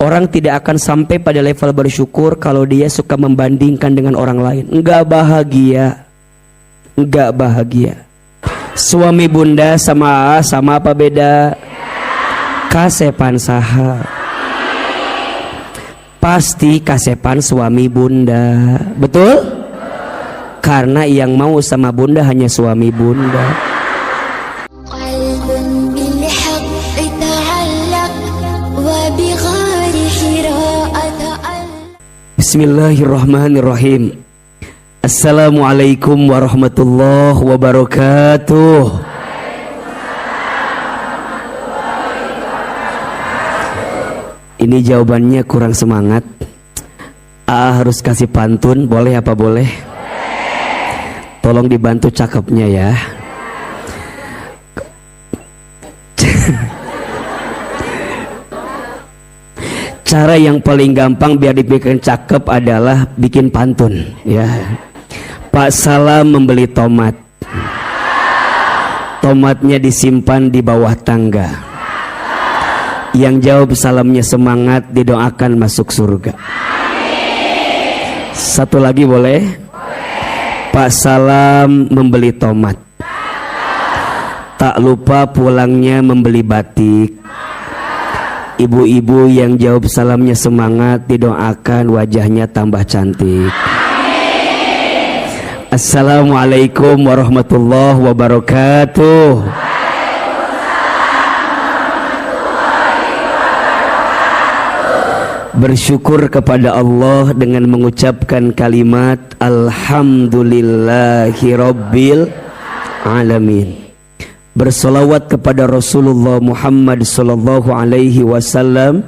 Orang tidak akan sampai pada level bersyukur kalau dia suka membandingkan dengan orang lain. Enggak bahagia. Enggak bahagia. Suami bunda sama apa beda? Kasepan saha. Pasti kasepan suami bunda. Betul? Karena yang mau sama bunda hanya suami bunda. Bismillahirrahmanirrahim. Assalamualaikum warahmatullahi wabarakatuh. Ini jawabannya kurang semangat. Harus kasih pantun, boleh apa boleh? Tolong dibantu cakepnya ya. Cara yang paling gampang biar dibikin cakep adalah bikin pantun ya. Pak Salam membeli tomat. Tomatnya disimpan di bawah tangga. Yang jawab salamnya semangat, didoakan masuk surga. Satu lagi boleh? Pak Salam membeli tomat. Tak lupa pulangnya membeli batik. Ibu-ibu yang jawab salamnya semangat, didoakan wajahnya tambah cantik. Assalamualaikum warahmatullahi wabarakatuh. Bersyukur kepada Allah dengan mengucapkan kalimat Alhamdulillahirabbil alamin. Bersolawat kepada Rasulullah Muhammad sallallahu alaihi wasallam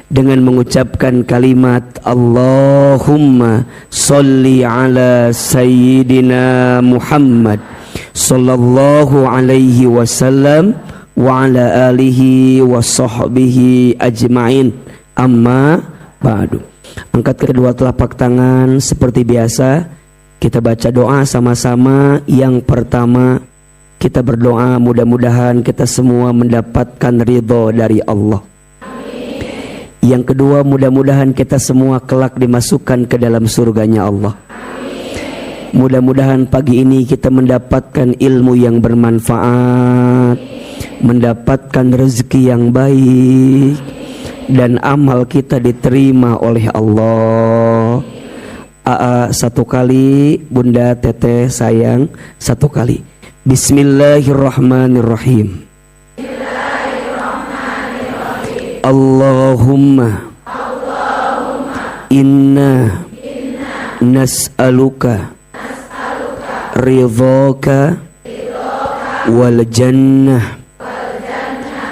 dengan mengucapkan kalimat Allahumma sholli ala sayyidina Muhammad sallallahu alaihi wasallam wa ala alihi wa sahbihi ajma'in. Amma ba'du. Angkat kedua telapak tangan seperti biasa. Kita baca doa sama-sama. Yang pertama, kita berdoa mudah-mudahan kita semua mendapatkan ridho dari Allah. Amin. Yang kedua, mudah-mudahan kita semua kelak dimasukkan ke dalam surganya Allah. Amin. Mudah-mudahan pagi ini kita mendapatkan ilmu yang bermanfaat, mendapatkan rezeki yang baik, dan amal kita diterima oleh Allah. Satu kali, Bunda Teteh sayang, satu kali. Bismillahirrahmanirrahim. Allahumma inna nas'aluka ridhaka wal jannah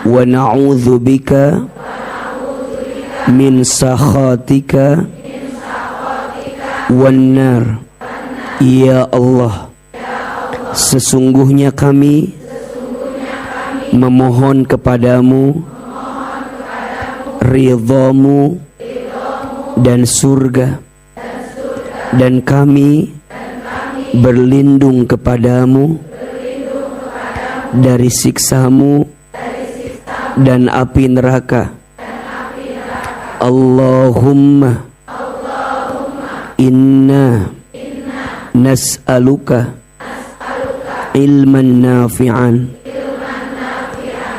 wa na'udzu bika min sakhatika wan nar. Ya Allah, sesungguhnya kami memohon kepadamu ridhamu dan surga, dan kami berlindung kepadamu dari siksamu dan api neraka. Allahumma inna nas'aluka ilman nafi'an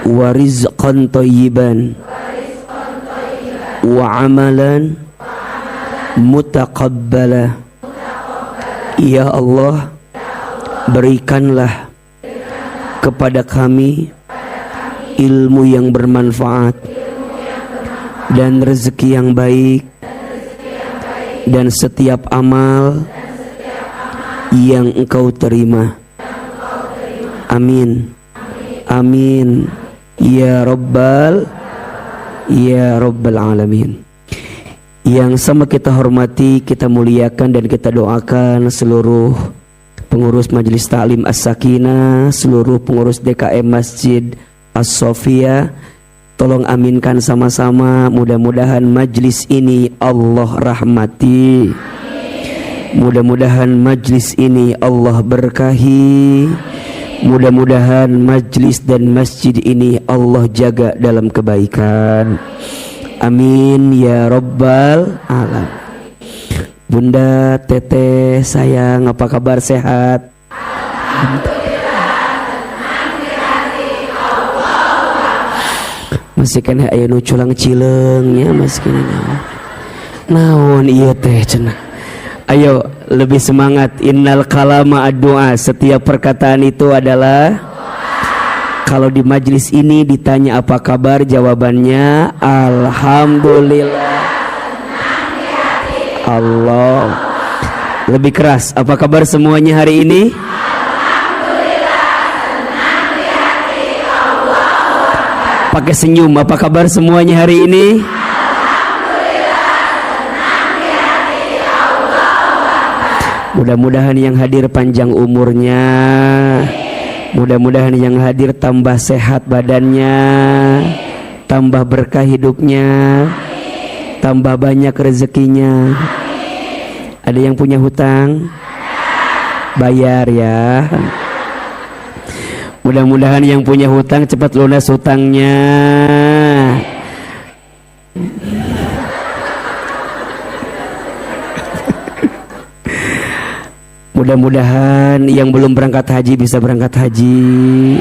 wa rizqan thayyiban wa amalan mutaqabbala. Ya Allah, berikanlah kepada kami ilmu yang bermanfaat dan rezeki yang baik dan setiap amal yang Engkau terima. Amin. Amin. Ya Rabbal Alamin. Yang sama kita hormati, kita muliakan dan kita doakan seluruh pengurus Majelis Ta'lim As-Sakinah, seluruh pengurus DKM Masjid As-Sofia. Tolong aminkan sama-sama, mudah-mudahan majlis ini Allah rahmati. Mudah-mudahan majlis ini Allah berkahi. Mudah-mudahan majlis dan masjid ini Allah jaga dalam kebaikan. Amin ya rabbal alamin. Bunda, teteh sayang, apa kabar, sehat? Masih kena aya nu culang cileungnya, masih kena naon ieu teh cenah. Ayo lebih semangat. Innal kalama ad-du'a, setiap perkataan itu adalah doa. Kalau di majlis ini ditanya apa kabar, jawabannya alhamdulillah. Allah. Lebih keras, apa kabar semuanya hari ini? Pakai senyum, apa kabar semuanya hari ini? Mudah-mudahan yang hadir panjang umurnya, mudah-mudahan yang hadir tambah sehat badannya, tambah berkah hidupnya, tambah banyak rezekinya. Ada yang punya hutang? Bayar ya. Mudah-mudahan yang punya hutang cepat lunas hutangnya. Mudah-mudahan yang belum berangkat haji bisa berangkat haji,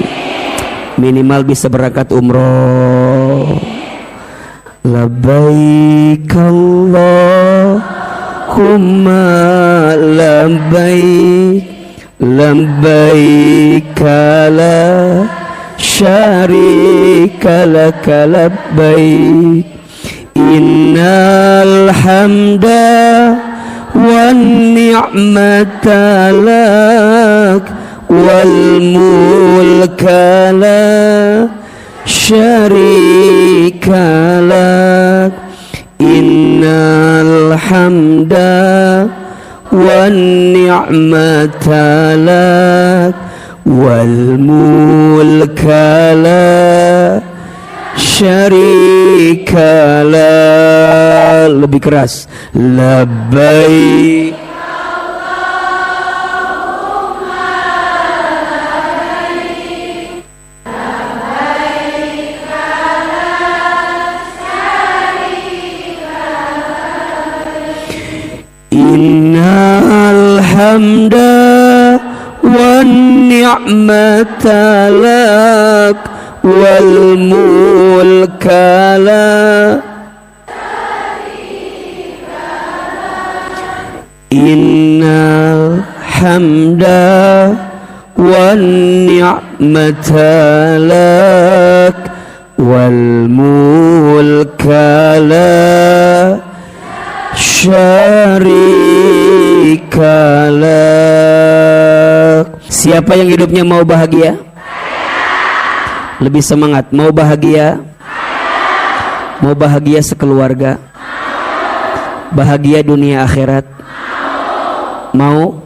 minimal bisa berangkat umroh. Labbaik Allahumma labbaik, labbaik la syarika laka labbaik, innal hamda wan ni'mata lak wal mulka la syarika lak, innal hamda wan ni'mata lak wal mulka la syarika lak. Lebih keras, labbaik innal hamda wan ni'mata lak wal mulka la innal hamda wan ni'mata lak wal mulka la syarika lak. Siapa yang hidupnya mau bahagia? Lebih semangat. Mau bahagia? Mau bahagia sekeluarga? Bahagia dunia akhirat? Mau?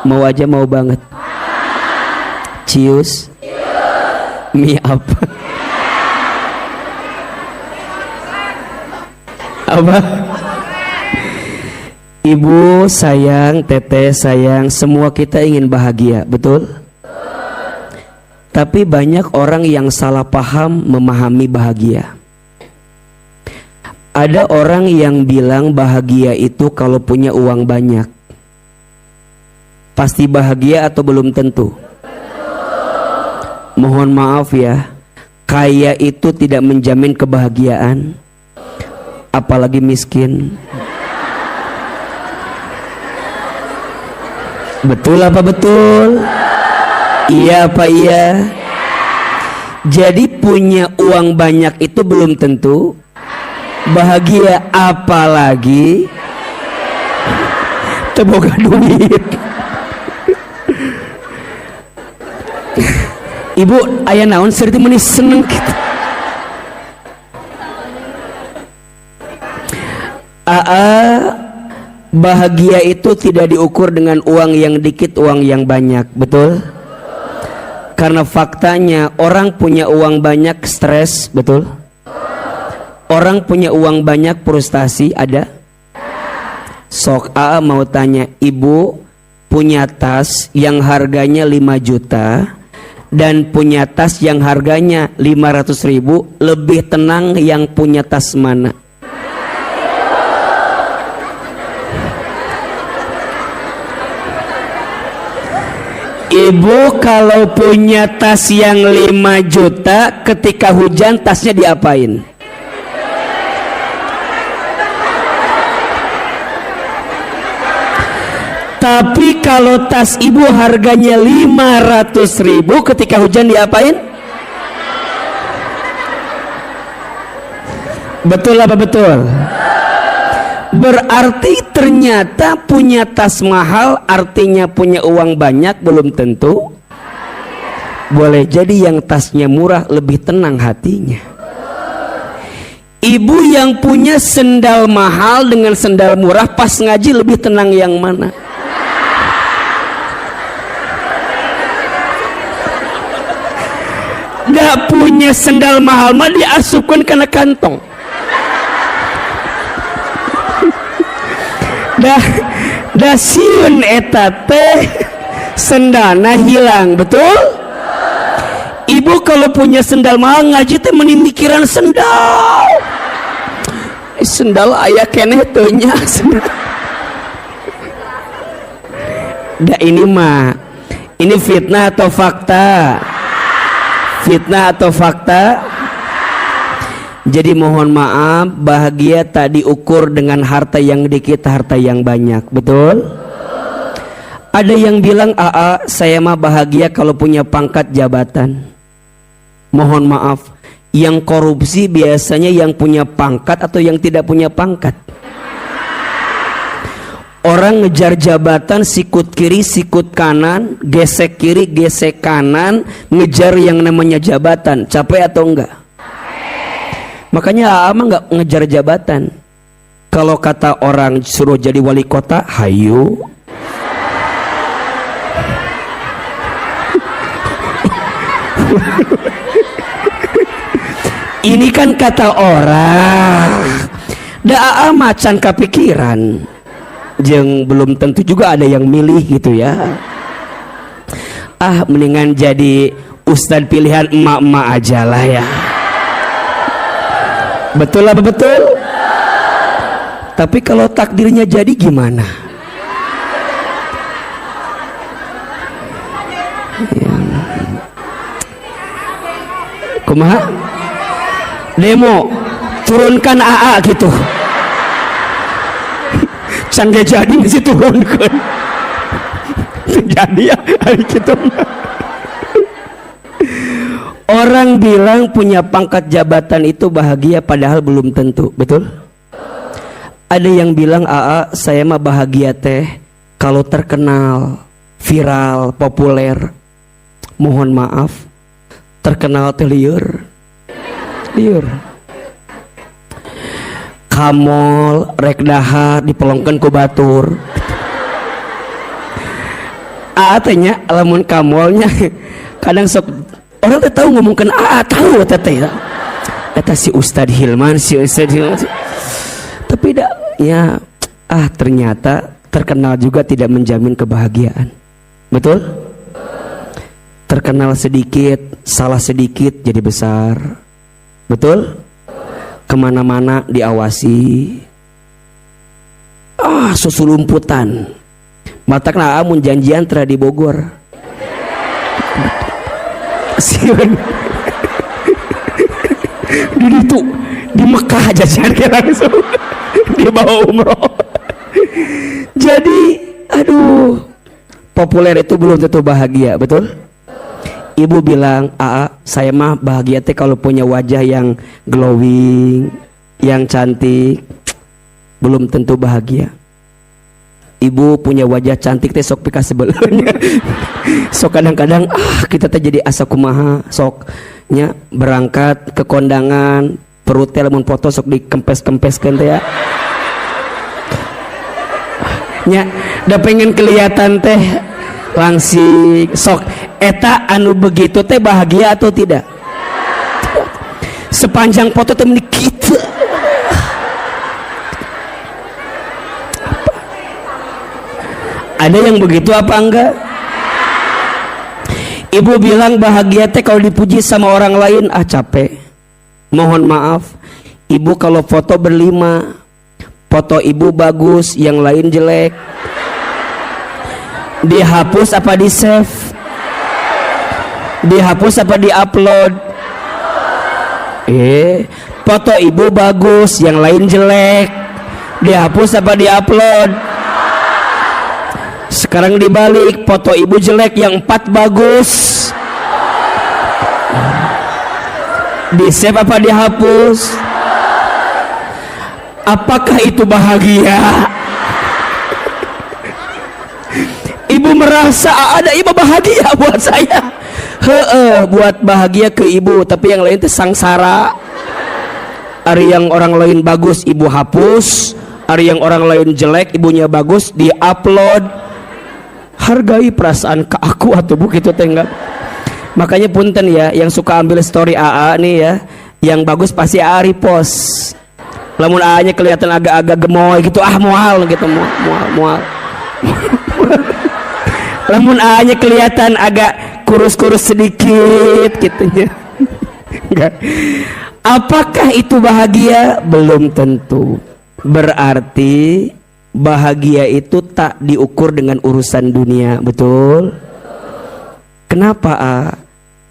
Mau aja, mau banget. Cius? Mie apa? Apa? Ibu sayang, teteh sayang, semua kita ingin bahagia, betul? Tapi banyak orang yang salah paham memahami bahagia. Ada orang yang bilang bahagia itu kalau punya uang banyak. Pasti bahagia atau belum tentu? Mohon maaf ya, kaya itu tidak menjamin kebahagiaan, apalagi miskin. Betul apa betul? Iya apa iya? Jadi punya uang banyak itu belum tentu bahagia, apalagi teboga duit. Ibu aya naon serti meni seneng kita. Bahagia itu tidak diukur dengan uang yang dikit, uang yang banyak, betul? Karena faktanya orang punya uang banyak stres, betul? Orang punya uang banyak frustasi, ada? Sok mau tanya, ibu punya tas yang harganya 5 juta dan punya tas yang harganya 500.000, lebih tenang yang punya tas mana? Ibu kalau punya tas yang 5 juta, ketika hujan tasnya diapain? Tapi kalau tas ibu harganya 500.000, ketika hujan diapain? Betul apa betul? Berarti ternyata punya tas mahal artinya punya uang banyak belum tentu. Boleh jadi yang tasnya murah lebih tenang hatinya. Ibu yang punya sendal mahal dengan sendal murah pas ngaji lebih tenang yang mana? Nggak punya sendal mahal mah diasupkan kena kantong. Dah siun eta teh sendalna hilang, betul? Ibu kalau punya sendal mahal ngaji teh mending mikiran sendal. Sendal aya keneh teu nya. Dah ini mah ini fitnah atau fakta? Fitnah atau fakta? Jadi mohon maaf, bahagia tak diukur dengan harta yang dikit, harta yang banyak, betul? Ada yang bilang, "Aa, saya mah bahagia kalau punya pangkat jabatan." Mohon maaf, yang korupsi biasanya yang punya pangkat atau yang tidak punya pangkat? Orang ngejar jabatan sikut kiri sikut kanan, gesek kiri gesek kanan, ngejar yang namanya jabatan. Capek atau enggak? Makanya ama nggak ngejar jabatan. Kalau kata orang suruh jadi wali kota, hayu. Ini kan kata orang. Daa macan kepikiran. Jeng belum tentu juga ada yang milih gitu ya. Mendingan jadi ustadz pilihan emak-emak aja lah ya. Betul apa betul? Tapi kalau takdirnya jadi gimana? Ya. Kumaha? Demo turunkan AA gitu. Can jadi mesti turunkan. Jadi ya gitu. Orang bilang punya pangkat jabatan itu bahagia padahal belum tentu, betul? Ada yang bilang, "Aa, saya mah bahagia teh kalau terkenal, viral, populer." Mohon maaf, terkenal teh lieur. Lieur. Kamol rek dahar dipelongkeun ku batur. Aa teh nya lamun kamolnya kadang sok orang teh tahu ngomongkan tahu teh eta si Ustad Hilman si Ustad Hilman. Tapi ya ternyata terkenal juga tidak menjamin kebahagiaan. Betul? Terkenal sedikit, salah sedikit jadi besar. Betul? Kemana-mana diawasi. Susulumputan. Matakna amun janjian tera di Bogor. Di itu di Mekah aja langsung dibawa umroh. Jadi aduh, populer itu belum tentu bahagia, betul? Ibu bilang, "Aa, saya mah bahagia teh kalau punya wajah yang glowing, yang cantik." Belum tentu bahagia. Ibu punya wajah cantik teh sok pika sebelumnya. Sok kadang-kadang kita teh jadi asa kumaha soknya berangkat ke kondangan perut teh lamun foto sok dikempes-kempeskeun teh ya. Nya da pengen kelihatan teh langsing sok eta anu begitu teh bahagia atau tidak? Sepanjang foto teh meni kitu. Ada yang begitu apa enggak? Ibu bilang bahagia teh kalau dipuji sama orang lain, capek. Mohon maaf, ibu kalau foto berlima, foto ibu bagus, yang lain jelek, dihapus apa di save? Dihapus apa di upload? Foto ibu bagus, yang lain jelek, dihapus apa di upload? Sekarang dibalik, foto ibu jelek, yang 4 bagus, di save apa dihapus? Apakah itu bahagia? Ibu merasa ada ibu bahagia buat saya. Buat bahagia ke ibu, tapi yang lain itu sangsara. Hari yang orang lain bagus ibu hapus, hari yang orang lain jelek ibunya bagus di-upload. Hargai perasaan ke aku atau begitu tenggak. Makanya punten ya, yang suka ambil story AA nih ya, yang bagus pasti AA repost. Lamun AA nya kelihatan agak-agak gemoy gitu, mual gitu, mual. Lamun AA nya kelihatan agak kurus-kurus sedikit gitu ya. Apakah itu bahagia? Belum tentu. Berarti bahagia itu tak diukur dengan urusan dunia, betul? Kenapa?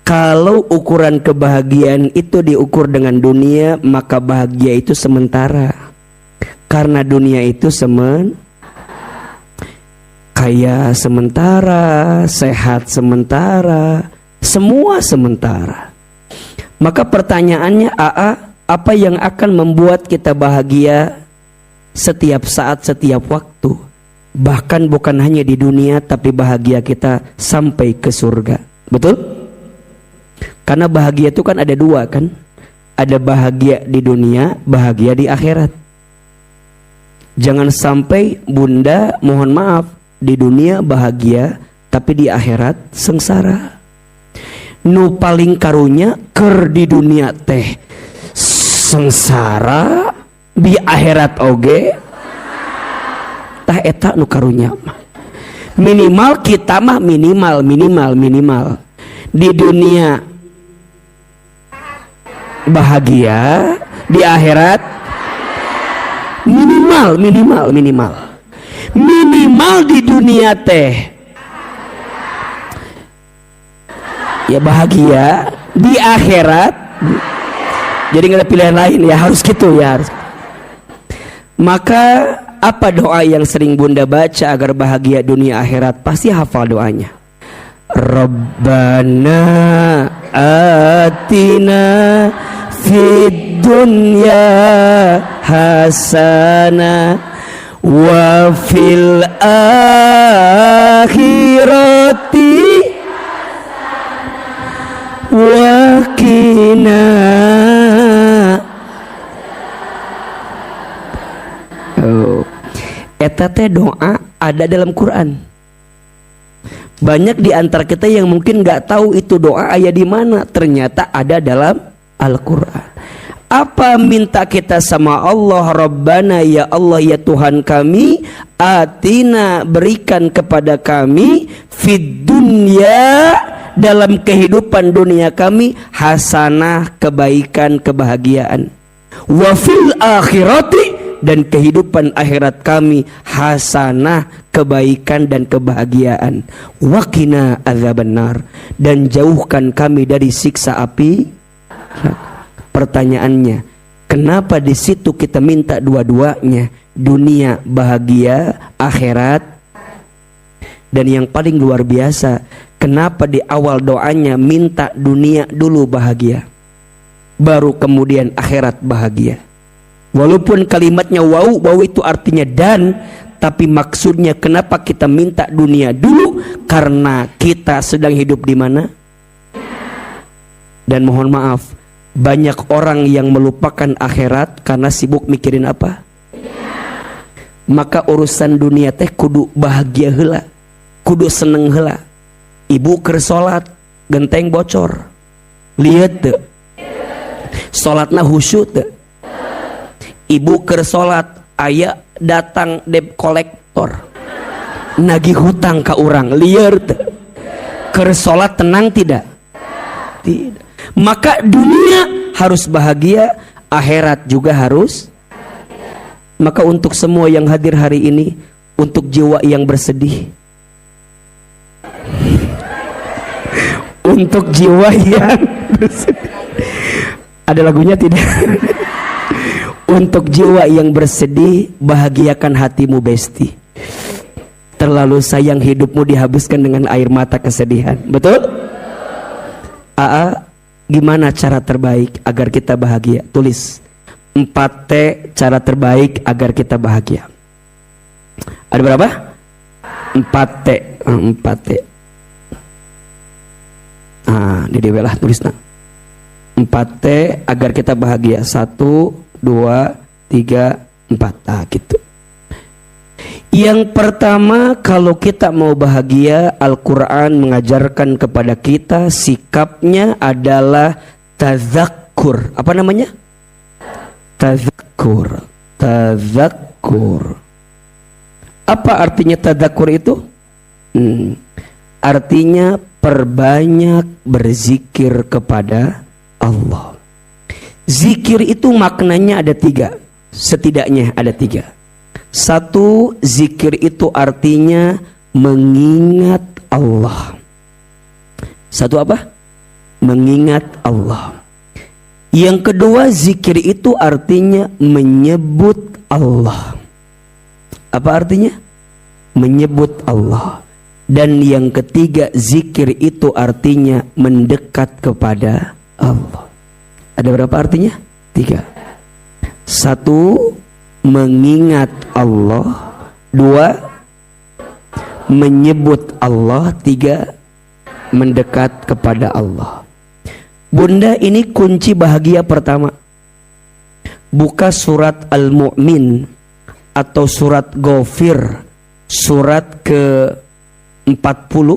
Kalau ukuran kebahagiaan itu diukur dengan dunia, maka bahagia itu sementara. Karena dunia itu kaya sementara, sehat sementara, semua sementara. Maka pertanyaannya, apa yang akan membuat kita bahagia setiap saat, setiap waktu, bahkan bukan hanya di dunia, tapi bahagia kita sampai ke surga, betul? Karena bahagia itu kan ada 2 kan, ada bahagia di dunia, bahagia di akhirat. Jangan sampai bunda, mohon maaf, di dunia bahagia, tapi di akhirat sengsara. Nu paling karunya ker di dunia teh sengsara, di akhirat oge tah eta nu karunya mah. Minimal kita mah minimal di dunia bahagia, di akhirat minimal di dunia teh ya bahagia, di akhirat jadi nggak ada pilihan lain ya, harus gitu ya, harus. Maka apa doa yang sering bunda baca agar bahagia dunia akhirat? Pasti hafal doanya. Rabbana atina fid dunya hasanah wa fil akhirati wa qina. Eta teh doa ada dalam Quran. Banyak di antara kita yang mungkin nggak tahu itu doa ayat di mana, ternyata ada dalam Al-Quran. Apa minta kita sama Allah? Rabbana, ya Allah ya Tuhan kami, atina berikan kepada kami, fid dunya dalam kehidupan dunia kami, hasanah kebaikan kebahagiaan, wa fil akhirati dan kehidupan akhirat kami, hasanah kebaikan dan kebahagiaan, waqina adzabannar dan jauhkan kami dari siksa api. Pertanyaannya, kenapa di situ kita minta dua-duanya, dunia bahagia, akhirat? Dan yang paling luar biasa, kenapa di awal doanya minta dunia dulu bahagia, baru kemudian akhirat bahagia? Walaupun kalimatnya wau itu artinya dan, tapi maksudnya kenapa kita minta dunia dulu? Karena kita sedang hidup di mana? Dan mohon maaf, banyak orang yang melupakan akhirat karena sibuk mikirin apa? Maka urusan dunia teh kudu bahagia heula, kudu seneng heula. Ibu keur salat genteng bocor, lihat teu? Salatna khusyuk teu? Ibu keur salat aya datang debt collector nagih hutang ka urang, lieur teu? Kersolat tenang tidak? Tidak. Maka dunia harus bahagia, akhirat juga harus bahagia. Maka untuk semua yang hadir hari ini, untuk jiwa yang bersedih, untuk jiwa yang bersedih, ada lagunya tidak? Untuk jiwa yang bersedih, bahagiakan hatimu besti. Terlalu sayang hidupmu dihabiskan dengan air mata kesedihan. Betul? Aa, gimana cara terbaik agar kita bahagia? Tulis 4T cara terbaik agar kita bahagia. Ada berapa? 4T. 4T. Di dewelah tulis nak. 4T agar kita bahagia. 1, 2, 3, 4. Gitu. Yang pertama, kalau kita mau bahagia, Al-Quran mengajarkan kepada kita sikapnya adalah tazakkur. Apa namanya? Tazakkur. Tazakkur. Apa artinya tazakkur itu? Artinya perbanyak berzikir kepada Allah. Zikir itu maknanya ada 3. Setidaknya ada 3. 1, zikir itu artinya mengingat Allah. 1 apa? Mengingat Allah. Yang kedua, zikir itu artinya menyebut Allah. Apa artinya? Menyebut Allah. Dan yang ketiga, zikir itu artinya mendekat kepada Allah. Ada berapa artinya? 3. 1, mengingat Allah. 2, menyebut Allah. 3, mendekat kepada Allah. Bunda, ini kunci bahagia pertama. Buka surat Al-Mu'min atau surat Ghafir, surat ke-40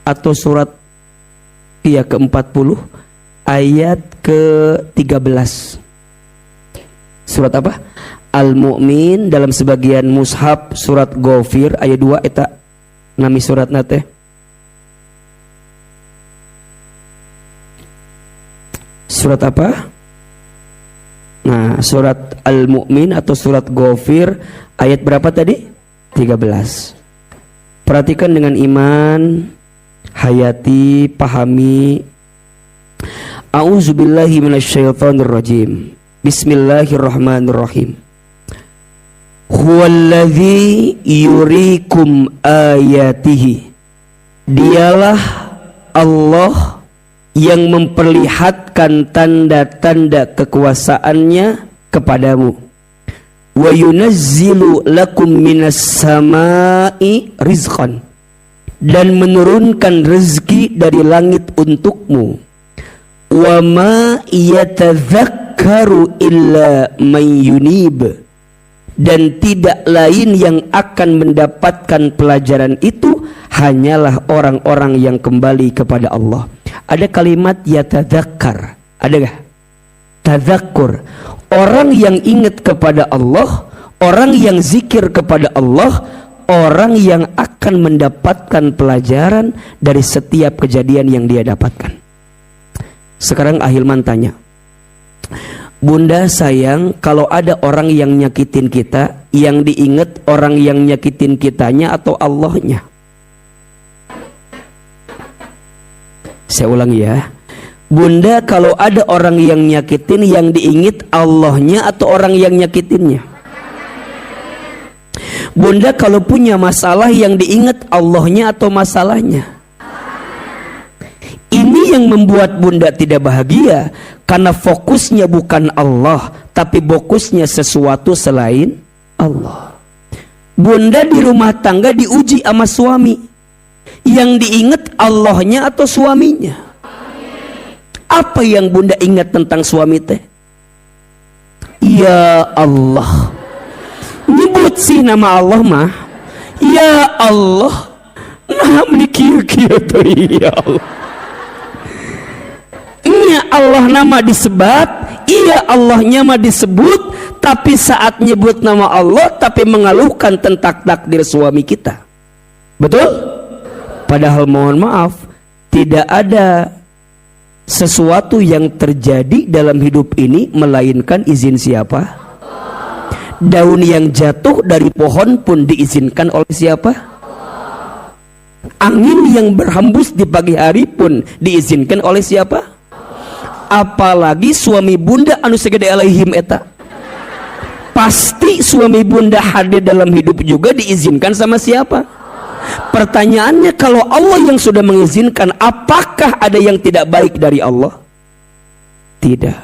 atau surat ke-40 ayat ke-13. Surat apa? Al-Mu'min, dalam sebagian mushaf surat Ghafir ayat 2 eta nami surat nate. Surat apa? Nah, surat Al-Mu'min atau surat Ghafir ayat berapa tadi? 13. Perhatikan dengan iman, hayati, pahami. A'udzubillahi minasyaitonirrajim. Bismillahirrahmanirrahim. Huwallazi yurikum ayatihi. Dialah Allah yang memperlihatkan tanda-tanda kekuasaannya kepadamu. Wa yunazzilu lakum minas samai rizqan. Dan menurunkan rezeki dari langit untukmu. Wa ma yatadzakkaru illa man yunib. Dan tidak lain yang akan mendapatkan pelajaran itu hanyalah orang-orang yang kembali kepada Allah. Ada kalimat yatadzakkar, ada gak? Tadzakkur. Orang yang ingat kepada Allah, orang yang zikir kepada Allah, orang yang akan mendapatkan pelajaran dari setiap kejadian yang dia dapatkan. Sekarang Ahilman tanya, Bunda sayang kalau ada orang yang nyakitin kita, yang diingat orang yang nyakitin kitanya atau Allahnya? Saya ulang ya. Bunda, kalau ada orang yang nyakitin, yang diingat Allahnya atau orang yang nyakitinnya? Bunda, kalau punya masalah, yang diingat Allahnya atau masalahnya? Ini yang membuat Bunda tidak bahagia, karena fokusnya bukan Allah, tapi fokusnya sesuatu selain Allah. Bunda di rumah tangga diuji sama suami, yang diingat Allahnya atau suaminya? Apa yang Bunda ingat tentang suami teh? Ya Allah. Nyebut sih nama Allah mah. Ya Allah. Nah menikir-kir tuh ya Allah. Ya Allah nama disebat, iya Allahnya mah disebut, tapi saat nyebut nama Allah tapi mengeluhkan tentang takdir suami kita. Betul? Padahal mohon maaf, tidak ada sesuatu yang terjadi dalam hidup ini melainkan izin siapa? Daun yang jatuh dari pohon pun diizinkan oleh siapa? Angin yang berhembus di pagi hari pun diizinkan oleh siapa? Apalagi suami bunda anu segede alaihim eta. Pasti suami bunda hadir dalam hidup juga diizinkan sama siapa? Pertanyaannya, kalau Allah yang sudah mengizinkan, apakah ada yang tidak baik dari Allah? Tidak.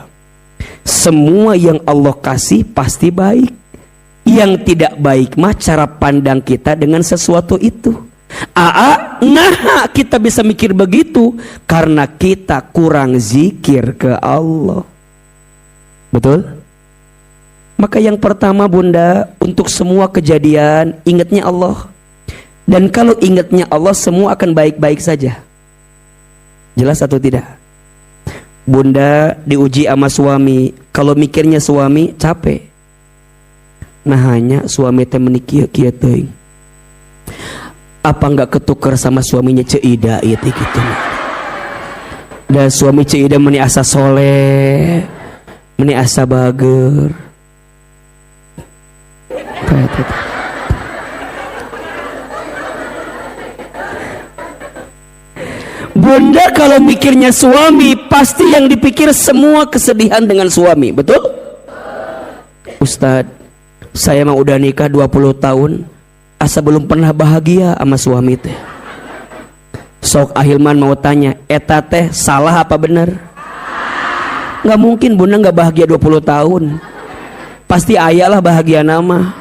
Semua yang Allah kasih pasti baik. Yang tidak baik mah cara pandang kita dengan sesuatu itu. Nah kita bisa mikir begitu karena kita kurang zikir ke Allah. Betul? Maka yang pertama bunda, untuk semua kejadian ingatnya Allah. Dan kalau ingatnya Allah, semua akan baik-baik saja. Jelas atau tidak? Bunda diuji sama suami. Kalau mikirnya suami capek, nah hanya suami teh menikah teuing. Apa enggak ketukar sama suaminya Ceida ieu gitu. Dan suami Ceida meni asa soleh, meni asa bager. Bunda kalau mikirnya suami, pasti yang dipikir semua kesedihan dengan suami, betul? Ustadz, saya mah udah nikah 20 tahun, asa belum pernah bahagia sama suami teh. Sok Ahilman mau tanya, eta teh salah apa bener? Nggak mungkin bunda nggak bahagia 20 tahun. Pasti ayah lah bahagia nama.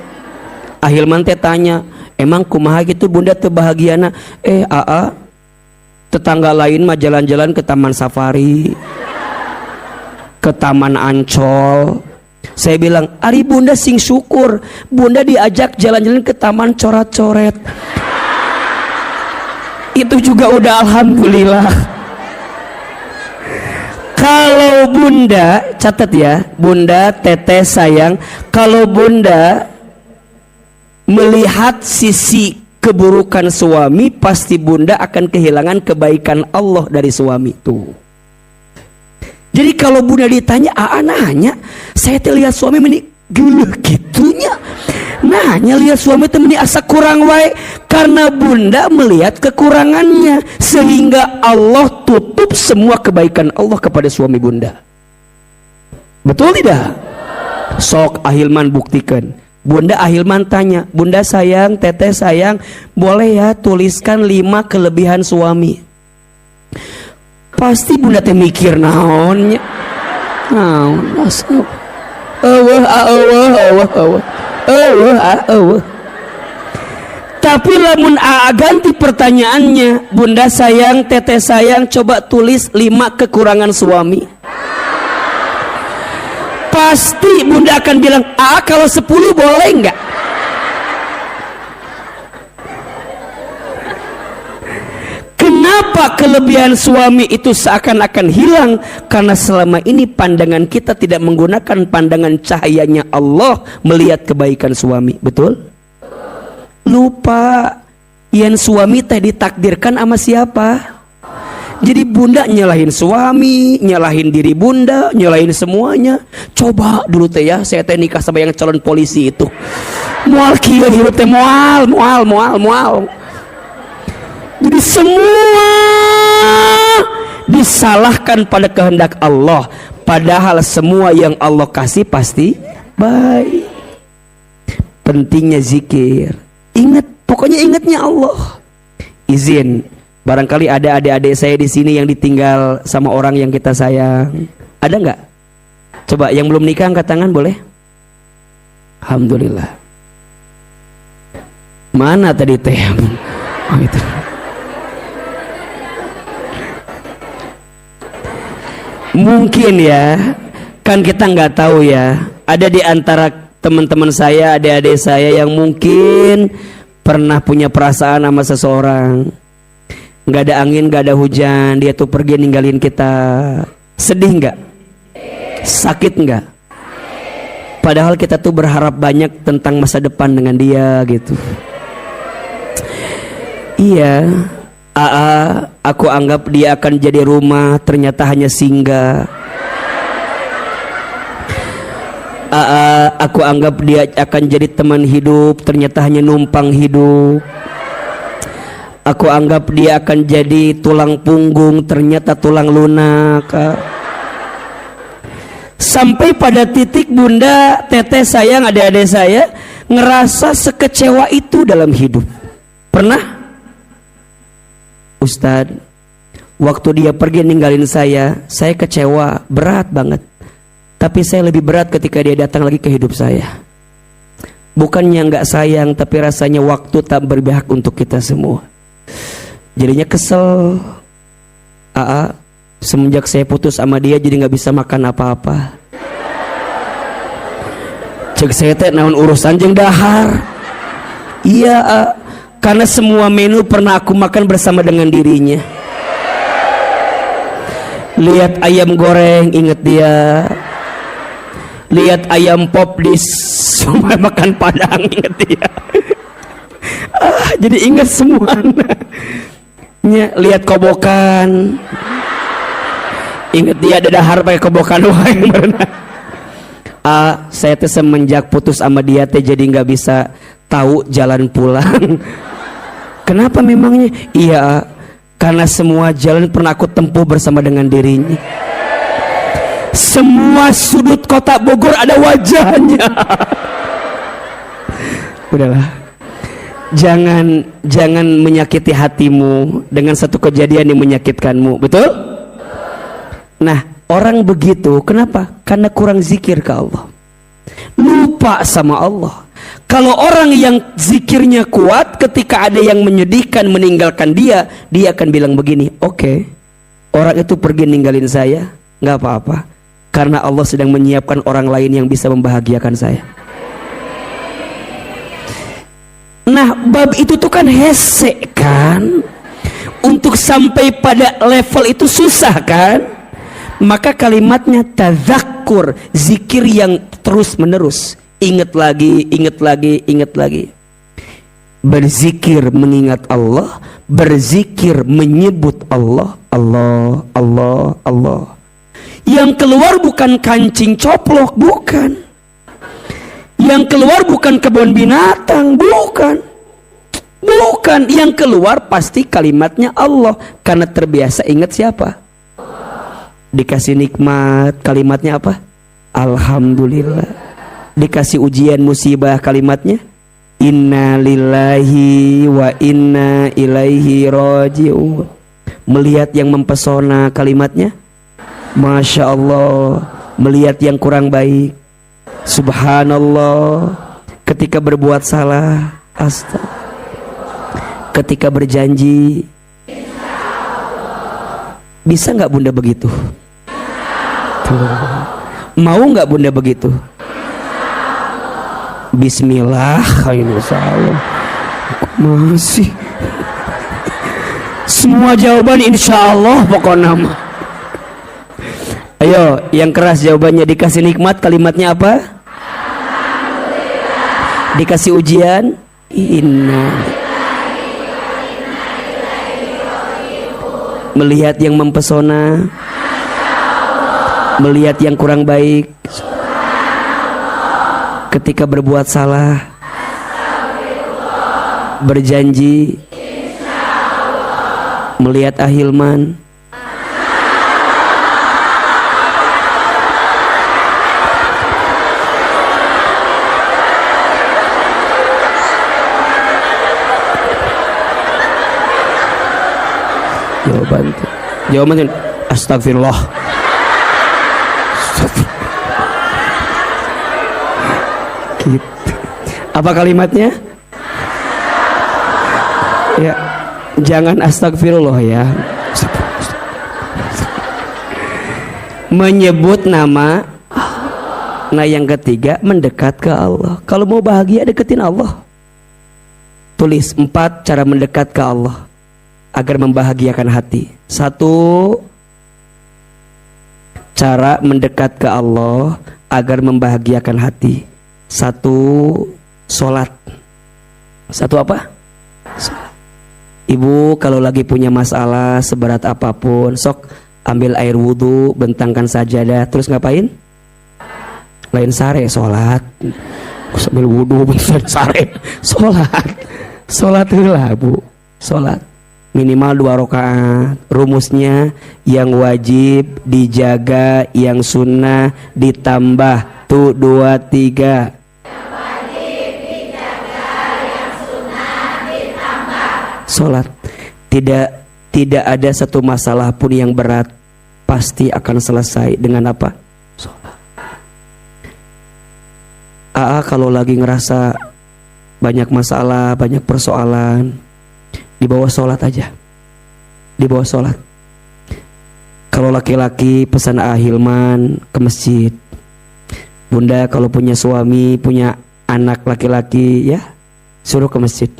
Ahilman teh tanya, emang kumaha gitu bunda teh bahagiana? Tetangga lain mah jalan-jalan ke taman safari, ke taman Ancol. Saya bilang, ari bunda sing syukur, bunda diajak jalan-jalan ke taman coret-coret. Itu juga udah alhamdulillah. Kalau bunda, catat ya, bunda teteh sayang, kalau bunda melihat sisi keburukan suami, pasti bunda akan kehilangan kebaikan Allah dari suami itu. Jadi kalau bunda ditanya, nanya, saya lihat suami meni geuleuh gitunya. Nanya lihat suami teh meni asa kurang wae, karena bunda melihat kekurangannya, sehingga Allah tutup semua kebaikan Allah kepada suami bunda. Betul tidak? Sok Ahilman buktikan. Bunda Ahilman tanya, bunda sayang, teteh sayang, boleh ya tuliskan 5 kelebihan suami. Pasti bunda teh mikir naonnya. Tapi lamun ganti pertanyaannya, bunda sayang, teteh sayang, coba tulis 5 kekurangan suami. Pasti bunda akan bilang, kalau 10 boleh enggak? Kenapa kelebihan suami itu seakan-akan hilang? Karena selama ini pandangan kita tidak menggunakan pandangan cahayanya Allah melihat kebaikan suami. Betul? Lupa yang suami teh ditakdirkan sama siapa? Jadi bunda nyalahin suami, nyalahin diri bunda, nyalahin semuanya. Coba dulu teh ya, saya teh nikah sama yang calon polisi itu. Mual kieu hirup teh mual. Jadi semua disalahkan pada kehendak Allah, padahal semua yang Allah kasih pasti baik. Pentingnya zikir. Ingat, pokoknya ingatnya Allah. Izin. Barangkali ada adik-adik saya di sini yang ditinggal sama orang yang kita sayang. Ada nggak? Coba yang belum nikah angkat tangan boleh? Alhamdulillah. Mana tadi teh? Oh, itu. Mungkin ya, kan kita nggak tahu ya. Ada di antara teman-teman saya, adik-adik saya yang mungkin pernah punya perasaan sama seseorang. Nggak ada angin, nggak ada hujan, dia tuh pergi ninggalin kita. Sedih nggak? Sakit nggak? Padahal kita tuh berharap banyak tentang masa depan dengan dia gitu. Iya, Aku anggap dia akan jadi rumah, ternyata hanya singgah. Aku anggap dia akan jadi teman hidup, ternyata hanya numpang hidup. Aku anggap dia akan jadi tulang punggung, ternyata tulang lunak. Sampai pada titik bunda, teteh sayang, adik-adik saya ngerasa sekecewa itu dalam hidup. Pernah? Ustadz, waktu dia pergi ninggalin saya kecewa, berat banget. Tapi saya lebih berat ketika dia datang lagi ke hidup saya. Bukannya nggak sayang, tapi rasanya waktu tak berpihak untuk kita semua. Jadinya kesel. Semenjak saya putus sama dia jadi nggak bisa makan apa-apa. Cek saya teh naon urusan jeung dahar. Iya, karena semua menu pernah aku makan bersama dengan dirinya. Lihat ayam goreng inget dia. Lihat ayam pop di semua makan padang inget dia. Jadi ingat semuanya. Lihat kobokan, inget dia ada dahar pakai kobokan. Saya tuh semenjak putus sama dia teh jadi nggak bisa tahu jalan pulang. Kenapa memangnya? Iya, karena semua jalan pernah aku tempuh bersama dengan dirinya. Semua sudut kota Bogor ada wajahnya. Udahlah, jangan menyakiti hatimu dengan satu kejadian yang menyakitkanmu, betul? Nah, orang begitu kenapa? Karena kurang zikir ke Allah, lupa sama Allah. Kalau orang yang zikirnya kuat, ketika ada yang menyedihkan meninggalkan dia akan bilang begini, oke, orang itu pergi ninggalin saya, nggak apa-apa, karena Allah sedang menyiapkan orang lain yang bisa membahagiakan saya. Nah, bab itu tuh kan hese kan, untuk sampai pada level itu susah kan. Maka kalimatnya tadzakkur, zikir yang terus menerus, ingat lagi, ingat lagi, ingat lagi. Berzikir mengingat Allah, berzikir menyebut Allah, Allah, Allah, Allah. Yang keluar bukan kancing coplok, bukan. Yang keluar bukan kebun binatang, bukan. Bukan, yang keluar pasti kalimatnya Allah. Karena terbiasa ingat siapa? Dikasih nikmat, kalimatnya apa? Alhamdulillah. Dikasih ujian musibah, kalimatnya inna lillahi wa inna ilaihi raji'un. Melihat yang mempesona, kalimatnya Masya Allah. Melihat yang kurang baik, Subhanallah. Ketika berbuat salah, Astagfirullah. Ketika berjanji, bisa nggak bunda begitu? Mau nggak bunda begitu? Bismillah, insya masih semua jawaban insya Allah pokoknya. Ayo, yang keras jawabannya. Dikasih nikmat, kalimatnya apa? Dikasih ujian, inna. Melihat yang mempesona, melihat yang kurang baik, ketika berbuat salah, berjanji, melihat ahilman. Jawabannya astagfirullah. Gitu. Apa kalimatnya? Ya, jangan astagfirullah ya. Menyebut nama. Nah, yang ketiga mendekat ke Allah. Kalau mau bahagia deketin Allah. Tulis 4 cara mendekat ke Allah agar membahagiakan hati. 1, cara mendekat ke Allah agar membahagiakan hati. 1, sholat. 1 apa? Sholat. Ibu kalau lagi punya masalah seberat apapun, sok ambil air wudhu, bentangkan sajadah, terus ngapain? Lain sare, sholat. Sambil wudhu, bentang sare, sholat. Sholat lah bu, sholat. Minimal 2 rakaat. Rumusnya yang wajib dijaga, yang sunnah ditambah. Tuh 2, 3. Sholat. Tidak ada satu masalah pun yang berat pasti akan selesai dengan apa? Sholat. Kalau lagi ngerasa banyak masalah, banyak persoalan, dibawa sholat aja. Dibawa sholat. Kalau laki-laki pesan Hilman ke masjid. Bunda kalau punya suami, punya anak laki-laki, ya suruh ke masjid.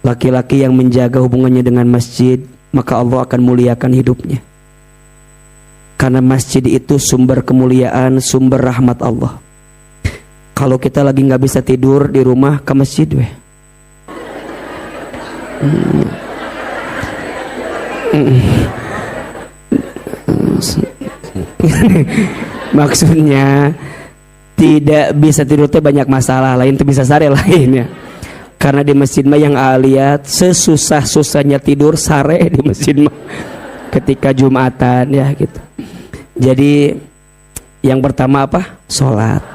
Laki-laki yang menjaga hubungannya dengan masjid, maka Allah akan muliakan hidupnya. Karena masjid itu sumber kemuliaan, sumber rahmat Allah. Kalau kita lagi nggak bisa tidur di rumah, ke masjid weh. Maksudnya tidak bisa tidur teh banyak masalah lain, tuh bisa sare lainnya. Karena di masjid mah yang lihat sesusah-susahnya tidur sare di masjid mah ketika Jumatan ya gitu. Jadi yang pertama apa? Sholat.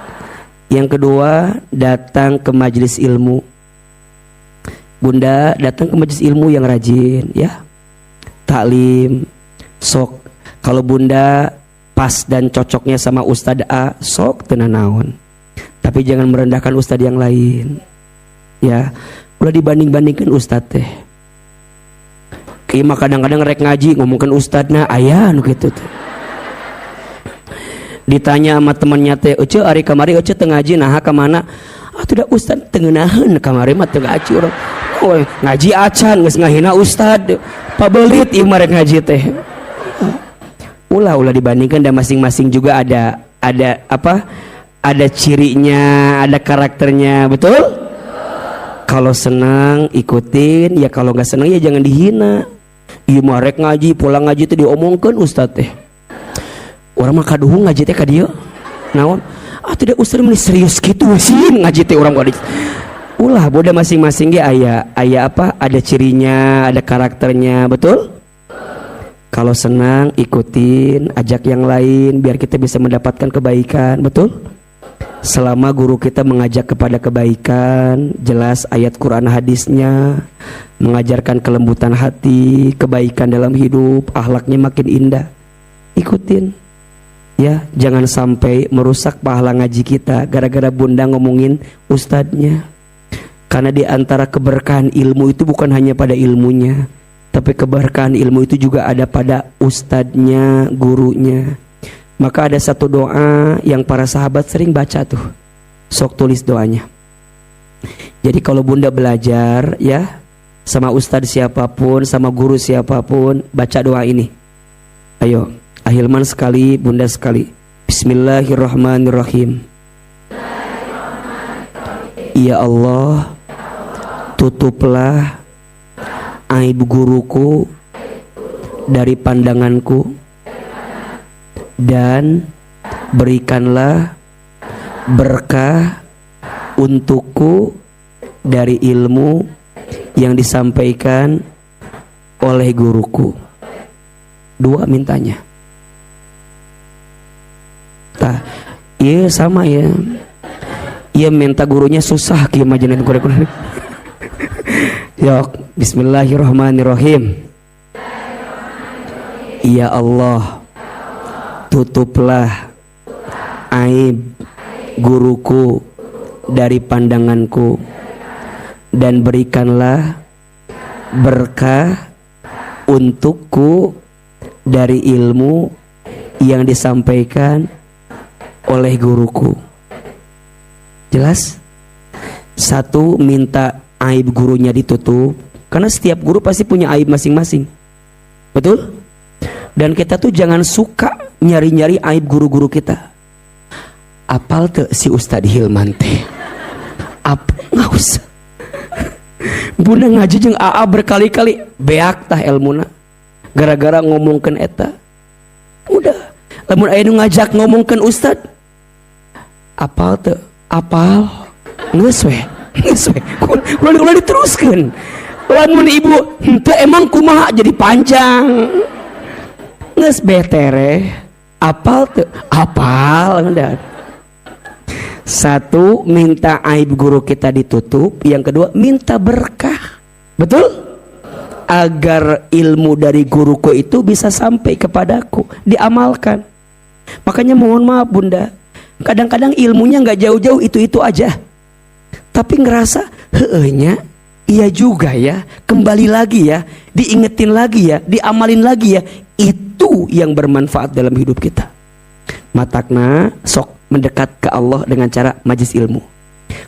Yang kedua datang ke majelis ilmu. Bunda datang ke majelis ilmu yang rajin ya. Taklim. Sok kalau bunda pas dan cocoknya sama Ustadz A, sok tenanawan. Tapi jangan merendahkan Ustadz yang lain. Ya, udah dibanding-bandingkan ustadz teh. Kima kadang-kadang rek ngaji ngomongkan ustadzna aya nu kitu teh. Ditanya sama temannya teh, "Ece ari kamari ece teu ngaji naha ka mana?" "Ah teu da ustad teu ngeunaheun kamari mah teu ngaji urang." "Oh, ngaji acan geus ngahina ustad." Pabelit ieu mah rek ngaji teh. Ulah dibandingkan dan masing-masing juga ada apa? Ada cirinya, ada karakternya, betul? Kalau senang ikutin, ya kalau nggak senang ya jangan dihina. Iya marek ngaji, pulang ngaji itu diomongkan ustadz teh. Orang mah kaduhung ngaji teh ka dieu. Naon? Tidak ustadz meni serius gitu sih ngaji teh orang kadi. Ulah boda masing-masing ge aya apa? Ada cirinya, ada karakternya, betul? Kalau senang ikutin, ajak yang lain biar kita bisa mendapatkan kebaikan, betul? Selama guru kita mengajak kepada kebaikan, jelas ayat Quran hadisnya, mengajarkan kelembutan hati, kebaikan dalam hidup, akhlaknya makin indah. Ikutin. Ya, jangan sampai merusak pahala ngaji kita gara-gara bunda ngomongin ustadznya. Karena di antara keberkahan ilmu itu bukan hanya pada ilmunya, tapi keberkahan ilmu itu juga ada pada ustadznya, gurunya. Maka ada satu doa yang para sahabat sering baca tuh. Sok tulis doanya. Jadi kalau bunda belajar ya sama ustadz siapapun, sama guru siapapun, baca doa ini. Ayo, Hilman sekali, bunda sekali. Bismillahirrahmanirrahim. Ya Allah, tutuplah aib guruku dari pandanganku, dan berikanlah berkah untukku dari ilmu yang disampaikan oleh guruku. 2 mintanya. Iya sama ya. Iya minta gurunya susah kieu mah jenengan kurang. Yok, bismillahirrahmanirrahim. Ya Allah, tutuplah aib guruku dari pandanganku dan berikanlah berkah untukku dari ilmu yang disampaikan oleh guruku. Jelas? 1, minta aib gurunya ditutup, karena setiap guru pasti punya aib masing-masing. Betul? Dan kita tuh jangan suka nyari-nyari aib guru-guru kita. Apal tuh si Ustadz Hilman teh? Apa? Nggak usah. Bunda ngaji jeung AA berkali-kali beak tah ilmuna gara-gara ngomongkeun eta. Udah lamun aya nu ngajak ngomongkeun ustad apal teu apal geus we ulah diteruskeun. Lamun ibu henteu emang kumaha jadi panjang geus betere apal teu apal ngeundat. Satu, minta aib guru kita ditutup. Yang kedua, minta berkah. Betul? Agar ilmu dari guruku itu bisa sampai kepadaku, diamalkan. Makanya mohon maaf bunda, kadang-kadang ilmunya gak jauh-jauh itu-itu aja, tapi ngerasa heehnya iya juga ya, kembali lagi ya, diingetin lagi ya, diamalin lagi ya. Itu yang bermanfaat dalam hidup kita. Matakna sok mendekat ke Allah dengan cara majlis ilmu.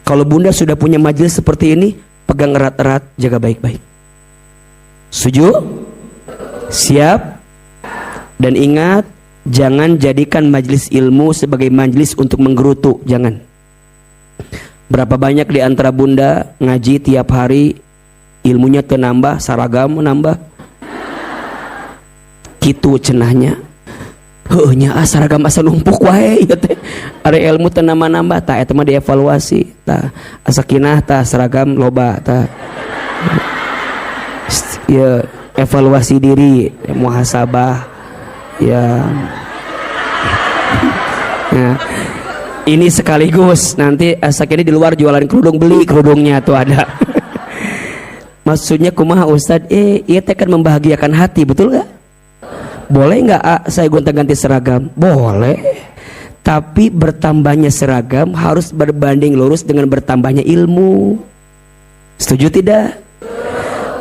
Kalau bunda sudah punya majlis seperti ini, pegang erat-erat, jaga baik-baik. Setuju? Siap? Dan ingat, jangan jadikan majlis ilmu sebagai majlis untuk menggerutu. Jangan. Berapa banyak di antara bunda ngaji tiap hari, ilmunya tenambah, saragam menambah. Kitu cenahnya. Heuhnya saragam asa numpuk wae ieu teh. Ari ilmu teu nambah-nambah tah eta mah dievaluasi tah. Asakinah tah seragam loba tah. Ya evaluasi diri, muhasabah. Ya. Nah, ini sekaligus nanti asakinah di luar jualan kerudung, beli kerudungnya tuh ada. Maksudnya kumaha Ustad? Ieu teh kan membahagiakan hati, betul enggak? Boleh nggak saya gonta-ganti seragam? Boleh. Tapi bertambahnya seragam harus berbanding lurus dengan bertambahnya ilmu. Setuju tidak?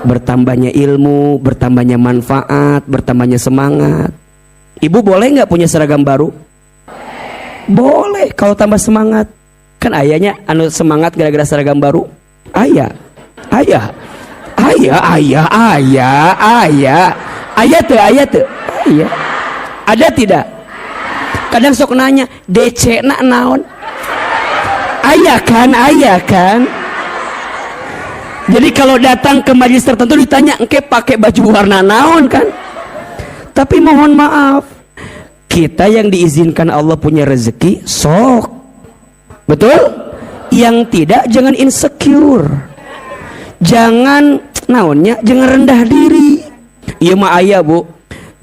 Bertambahnya ilmu, bertambahnya manfaat, bertambahnya semangat. Ibu boleh nggak punya seragam baru? Boleh kalau tambah semangat. Kan ayahnya anu semangat gara-gara seragam baru. Ayah tuh. Iya. Ada tidak? Kadang sok nanya, DC nak naon? Ayah kan? Jadi kalau datang ke majelis tertentu ditanya, engke pakai baju warna naon kan? Tapi mohon maaf, kita yang diizinkan Allah punya rezeki, sok. Betul? Yang tidak jangan insecure. Jangan naonnya, jangan rendah diri. Iya mah ayah bu,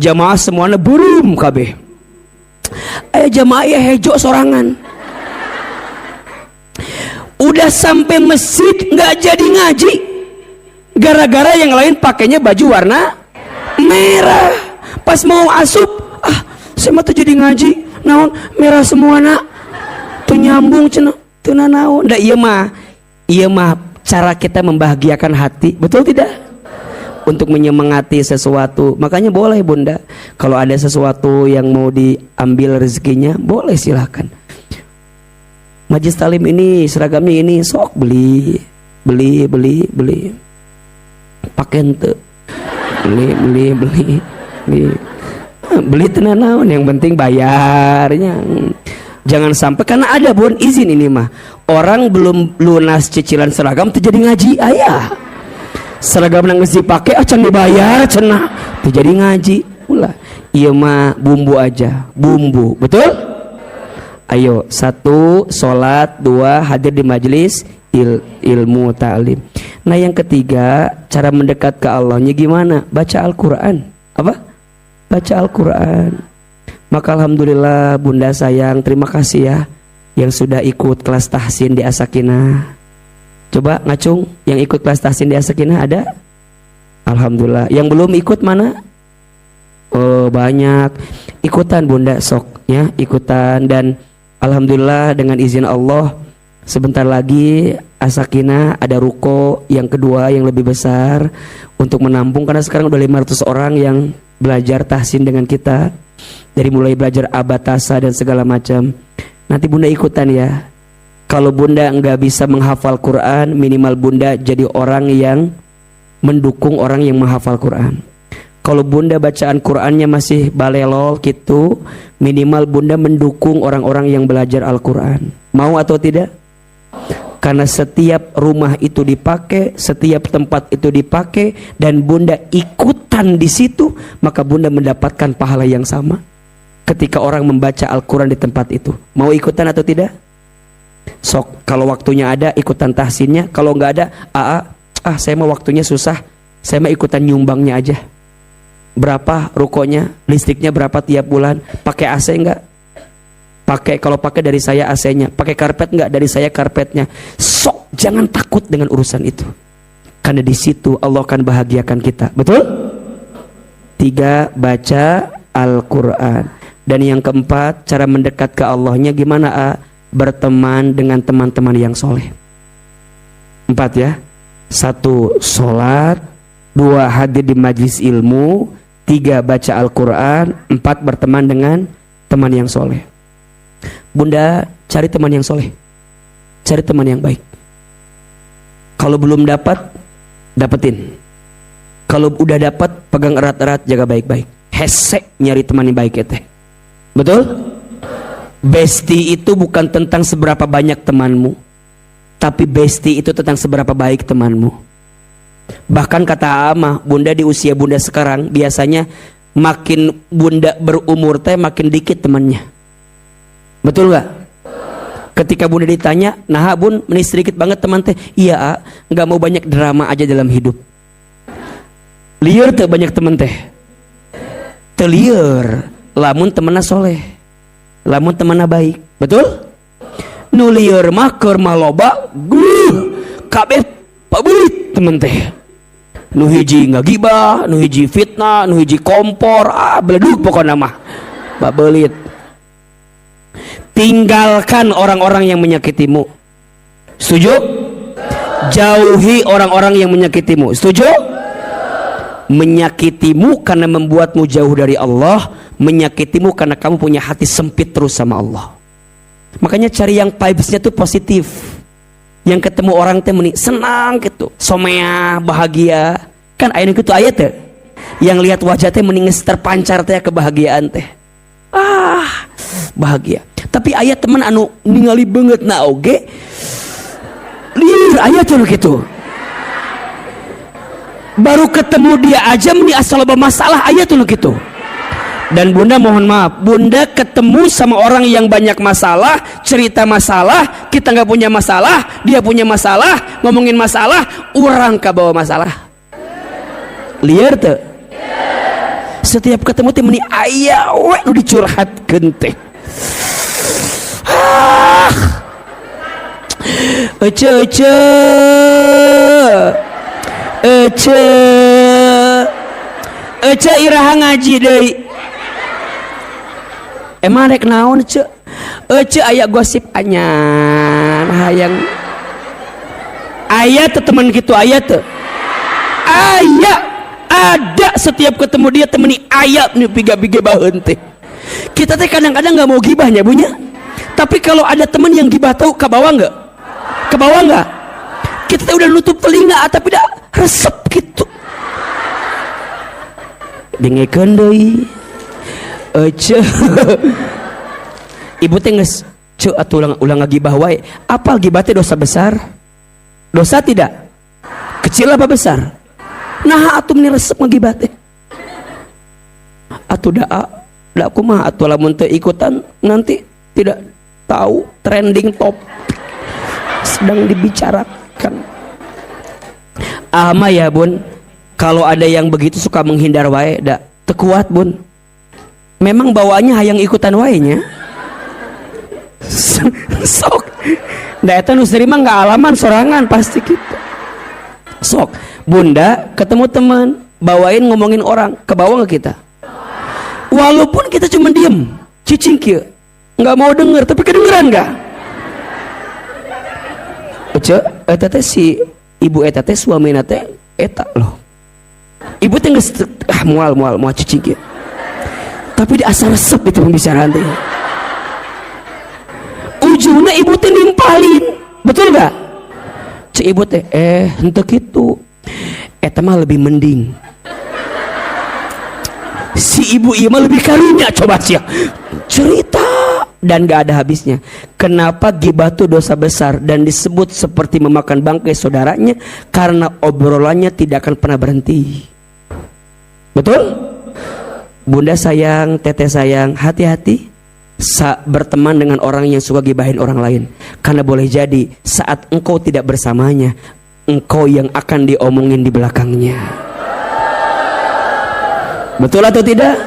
jamaah semuanya burum kabeh. Aya jamaah ya hejo sorangan. Udah sampai masjid nggak jadi ngaji, gara-gara yang lain pakainya baju warna merah. Pas mau asup, saya mah tuh jadi ngaji, naon merah semua nak, tuh nyambung cenah, tuh naon. Da iya mah cara kita membahagiakan hati, betul tidak? Untuk menyemangati sesuatu. Makanya boleh bunda, kalau ada sesuatu yang mau diambil rezekinya, boleh silahkan. Majlis talim ini seragamnya ini sok beli pakai ente beli tenan naon, yang penting bayarnya. Jangan sampai, karena ada bun izin ini mah, orang belum lunas cicilan seragam terjadi ngaji ayah. Seragam nang geus dipake acan dibayar cenah teu jadi ngaji ulah. Ieu mah bumbu aja, bumbu. Betul? Ayo, 1 salat, 2 hadir di majelis ilmu ta'lim. Nah, yang ketiga, cara mendekat ke Allahnya gimana? Baca Al-Qur'an. Apa? Baca Al-Qur'an. Maka alhamdulillah bunda sayang, terima kasih ya yang sudah ikut kelas tahsin di As-Sakinah. Coba ngacung, yang ikut kelas tahsin di As-Sakinah ada? Alhamdulillah. Yang belum ikut mana? Oh banyak. Ikutan bunda sok ya, ikutan. Dan alhamdulillah dengan izin Allah sebentar lagi As-Sakinah ada ruko yang kedua yang lebih besar untuk menampung, karena sekarang udah 500 orang yang belajar tahsin dengan kita, dari mulai belajar abatasa dan segala macam. Nanti bunda ikutan ya. Kalau bunda nggak bisa menghafal Quran, minimal bunda jadi orang yang mendukung orang yang menghafal Quran. Kalau bunda bacaan Qurannya masih balelol gitu, minimal bunda mendukung orang-orang yang belajar Al-Quran. Mau atau tidak? Karena setiap rumah itu dipakai, setiap tempat itu dipakai, dan bunda ikutan di situ, maka bunda mendapatkan pahala yang sama ketika orang membaca Al-Quran di tempat itu. Mau ikutan atau tidak? Sok, kalau waktunya ada ikutan tahsinnya, kalau nggak ada, saya mau waktunya susah, saya mau ikutan nyumbangnya aja. Berapa rukonya, listriknya berapa tiap bulan, pakai AC nggak? Pakai, kalau pakai dari saya AC-nya, pakai karpet nggak? Dari saya karpetnya. Sok, jangan takut dengan urusan itu, karena di situ Allah akan bahagiakan kita. Betul? 3, baca Al-Quran. Dan yang keempat, cara mendekat ke Allahnya gimana? Berteman dengan teman-teman yang soleh. 4 ya. 1, sholat. 2, hadir di majlis ilmu. 3, baca Al-Quran. 4, berteman dengan teman yang soleh. Bunda, cari teman yang soleh, cari teman yang baik. Kalau belum dapat, dapetin. Kalau udah dapat, pegang erat-erat, jaga baik-baik. Hesek nyari teman yang baik ya teh. Betul? Bestie itu bukan tentang seberapa banyak temanmu, tapi bestie itu tentang seberapa baik temanmu. Bahkan kata Amah, bunda di usia bunda sekarang, biasanya makin bunda berumur teh makin dikit temannya. Betul gak? Ketika bunda ditanya, nah bun, ini sedikit banget teman teh. Iya, nggak mau banyak drama aja dalam hidup. Liar tuh banyak teman teh. Teliar, lamun temenna soleh, lamun temenna baik. Betul? Nu liar mah keur maloba, kabeh pabelit temen teh. Nu hiji ngagibah, nu hiji fitnah, nu hiji kompor, beleduk pokoknya mah babelit. Tinggalkan orang-orang yang menyakitimu. Setuju? Jauhi orang-orang yang menyakitimu. Setuju? Menyakitimu karena membuatmu jauh dari Allah, menyakitimu karena kamu punya hati sempit terus sama Allah. Makanya cari yang vibes-nya tuh positif. Yang ketemu orang teh senang gitu, somea, bahagia. Kan aya kitu aya teh. Yang lihat wajah teh mending terpancar teh kebahagiaan teh. Bahagia. Tapi aya teman anu ningali banget na oge. Liur aya tuh gitu. Baru ketemu dia aja meni asal loba masalah aya tuh gitu. Dan bunda mohon maaf, bunda ketemu sama orang yang banyak masalah, cerita masalah, kita nggak punya masalah, dia punya masalah, ngomongin masalah, orang kabawa masalah. Liar tuh. Setiap ketemu teh meni aya we nu dicurhatkeun teh. Ece iraha ngaji deui. Emang rek naon ce? Ece aya gosip anyar hayang. Aya teh teman kitu aya teh. Aya ada setiap ketemu dia temani aya nih piga-piga baheun teh. Kita teh kadang-kadang nggak mau gibahnya punya. Tapi kalau ada teman yang gibah tahu ke bawah nggak? Ke bawah nggak? Kita teh udah nutup telinga tapi dah resep gitu. Dengekeun deui. Ibu teh geus ceu atuh ulang ngagibah wae. Apal gibah teh dosa besar? Dosa tidak? Kecil apa besar? Nah atuh meni resep ngagibah teh. Atuh da kumaha atuh lamun teu ikutan nanti tidak tahu trending top sedang dibicarakan. Ama ya bun, kalau ada yang begitu suka menghindar wae da teu kuat bun. Memang bawaannya hayang ikutan wae nya. Sok da eta nu nerima enggak alaman sorangan pasti gitu. Sok bunda ketemu teman bawain ngomongin orang ke bawah nggak kita? Walaupun kita cuma diem cicing kieu nggak mau denger tapi kedengeran nggak? Eta teh si ibu eta teh suamina teh eta loh. Ibu teh geus moal cicing kieu. Tapi di asal resep itu pembicaraan teh. Ujungnya ibu teh nimpalin, betul nggak? Cik ibu teh henteu kitu. Eta mah lebih mending. Si ibu ieu mah lebih karunya coba sia. Cerita dan gak ada habisnya. Kenapa gibah itu dosa besar dan disebut seperti memakan bangkai saudaranya? Karena obrolannya tidak akan pernah berhenti. Betul? Bunda sayang, teteh sayang, hati-hati berteman dengan orang yang suka gibahin orang lain. Karena boleh jadi saat engkau tidak bersamanya, engkau yang akan diomongin di belakangnya. Betul atau tidak?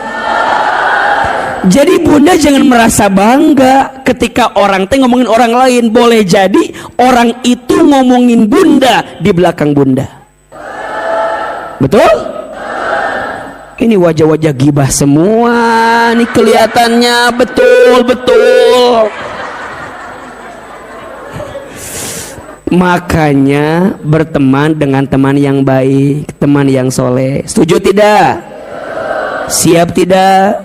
Jadi bunda jangan merasa bangga ketika orang ngomongin orang lain. Boleh jadi orang itu ngomongin bunda di belakang bunda. Betul? Ini wajah-wajah gibah semua nih kelihatannya. Betul. Makanya berteman dengan teman yang baik, teman yang soleh. Setuju tidak? Siap tidak?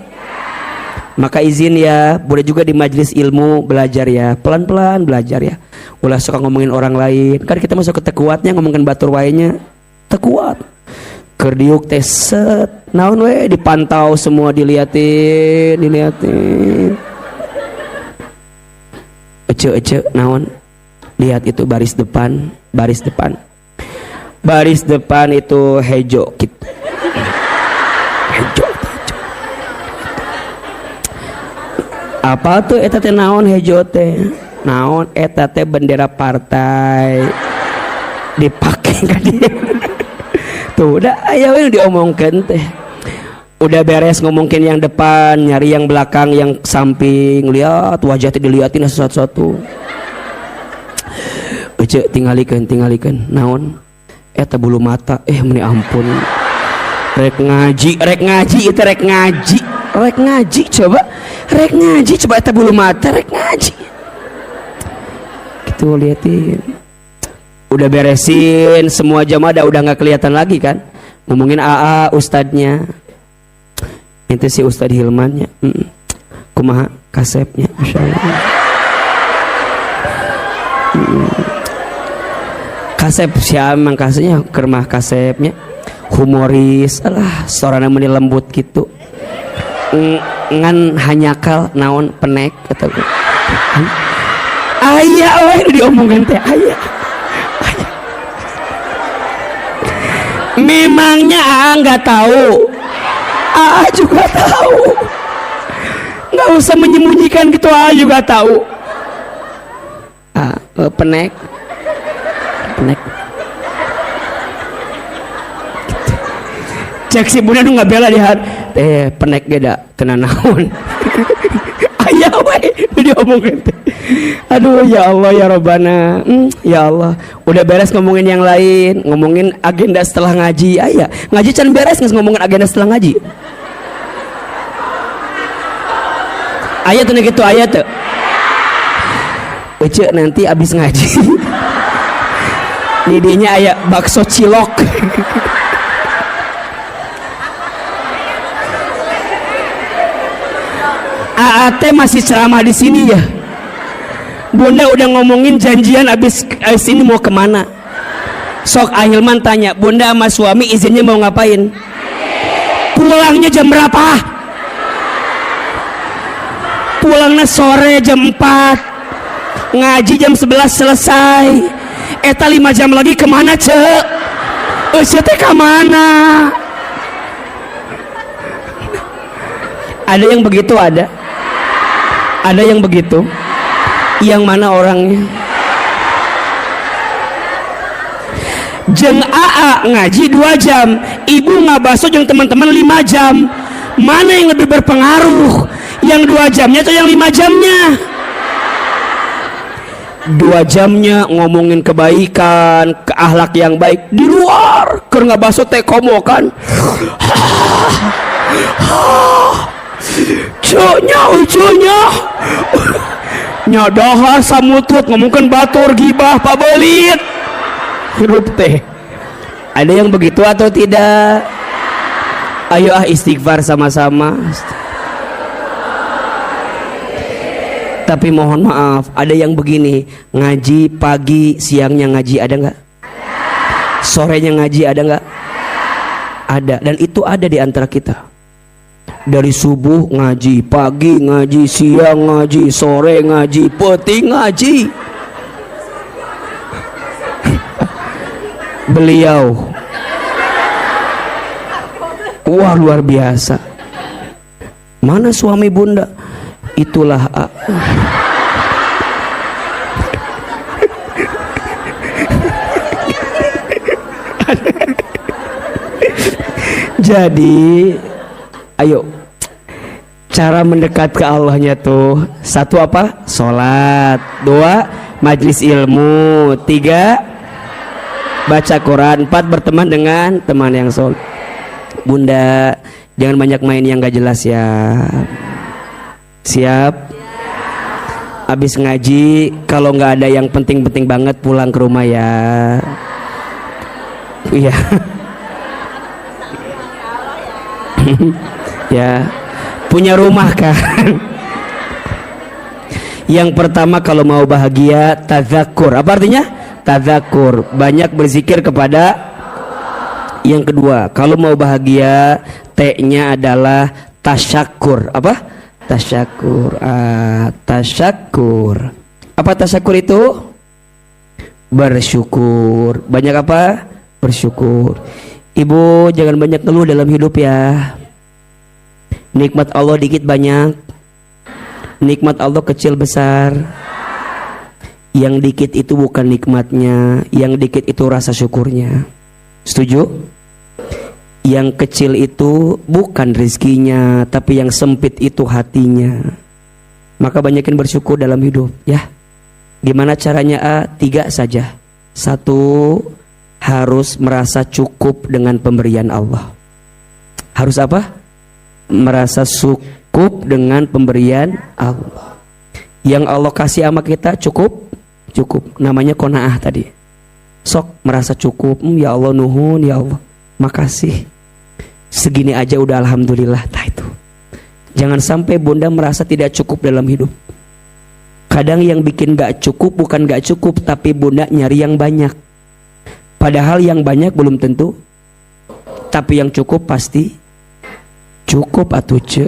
Maka izin ya, boleh juga di majelis ilmu belajar ya, pelan-pelan belajar ya. Ulah suka ngomongin orang lain, kan kita masuk ke tekuatnya ngomongin batur wainya, tekuat. Kerdiuk teh set, naon we dipantau semua, diliatin. Ece naon, lihat itu baris depan itu hejo gitu. Hejo. Apa tuh eta teh naon hejo teh? Naon eta teh bendera partai dipake ka dia. Tuh udah aya we diomongkeun teh. Udah beres ngomongin yang depan, nyari yang belakang, yang samping, lihat wajah teh diliatin satu-satu. Ece tingalikeun naon? Eta bulu mata, meni ampun. Rek ngaji itu rek ngaji coba. Rek ngaji coba eta bulu mata rek ngaji. Gitu liatin. Udah beresin semua jamaah udah nggak kelihatan lagi kan. Ngomongin AA ustadznya. Itu si Ustadz Hilmannya. Kumaha kasepnya masyaallah. Kasep siapa kasepnya kermah kasepnya. Humoris alah sorana meni lembut gitu. Ngan hanyakal naon penek atau aya we diomongin teh aya. Memangnya nggak tahu, juga tahu, nggak usah menyembunyikan gitu, juga tahu. Penek cek si bunda nu nggak bela lihat penek geda kena naon. Aya we diomongin teh. Aduh ya Allah ya Robbana. Ya Allah udah beres ngomongin yang lain, ngomongin agenda setelah ngaji. Aya ngaji can beres ngomongin agenda setelah ngaji. Aya tuh gitu, aya tuh Ece nanti abis ngaji nidinya aya bakso cilok. Ate masih ceramah di sini ya. Bunda udah ngomongin janjian abis ini mau kemana. Sok Ahilman tanya, Bunda sama suami izinnya mau ngapain? Pulangnya jam berapa? Pulangnya sore jam 4. Ngaji jam 11 selesai. Eta 5 jam lagi kemana cek? Teh kemana? Ada yang begitu ada. Ada yang begitu. Yang mana orangnya? Jeung AA ngaji 2 jam, ibu ngabaso jeung teman-teman 5 jam. Mana yang lebih berpengaruh? Yang 2 jamnya atau yang 5 jamnya? 2 jamnya ngomongin kebaikan, ke akhlak yang baik. Di luar keur ngabaso teh komo kan. Cunya nyadahar samutut ngomongkan batur gibah pabelit hirup teh. Ada yang begitu atau tidak? Ayo istighfar sama-sama. Tapi mohon maaf, ada yang begini, ngaji pagi siangnya ngaji, ada nggak? Sorenya ngaji, ada nggak? Ada, dan itu ada di antara kita. Dari subuh ngaji, pagi ngaji, siang ngaji, sore ngaji, peti ngaji. Beliau, wah luar biasa. Mana suami bunda? Itulah jadi, ayo, cara mendekat ke Allahnya tuh, satu apa? Sholat. Dua, majlis ilmu. Tiga, baca Quran. Empat, berteman dengan teman yang soleh. Bunda, jangan banyak main yang gak jelas ya. Siap? Abis ngaji, kalau gak ada yang penting-penting banget, pulang ke rumah ya. Iya. Ya, punya rumah kan. Yang pertama kalau mau bahagia, tadzakur. Apa artinya? Tadzakur, banyak berzikir kepada. Yang kedua, kalau mau bahagia, T-nya adalah tasyakur. Apa? Tasyakur. Tasyakur. Apa tasyakur itu? Bersyukur. Banyak apa? Bersyukur. Ibu jangan banyak ngeluh dalam hidup ya. Nikmat Allah dikit banyak, nikmat Allah kecil besar. Yang dikit itu bukan nikmatnya, yang dikit itu rasa syukurnya. Setuju? Yang kecil itu bukan rezekinya, tapi yang sempit itu hatinya. Maka banyakin bersyukur dalam hidup ya. Gimana caranya? 3 saja. 1, harus merasa cukup dengan pemberian Allah. Harus apa? Merasa cukup dengan pemberian Allah. Yang Allah kasih sama kita cukup? Cukup. Namanya qanaah tadi. Sok merasa cukup. Ya Allah nuhun, ya Allah makasih. Segini aja udah alhamdulillah. Nah itu. Jangan sampai bunda merasa tidak cukup dalam hidup. Kadang yang bikin gak cukup bukan gak cukup, tapi bunda nyari yang banyak. Padahal yang banyak belum tentu, tapi yang cukup pasti cukup atuh ce.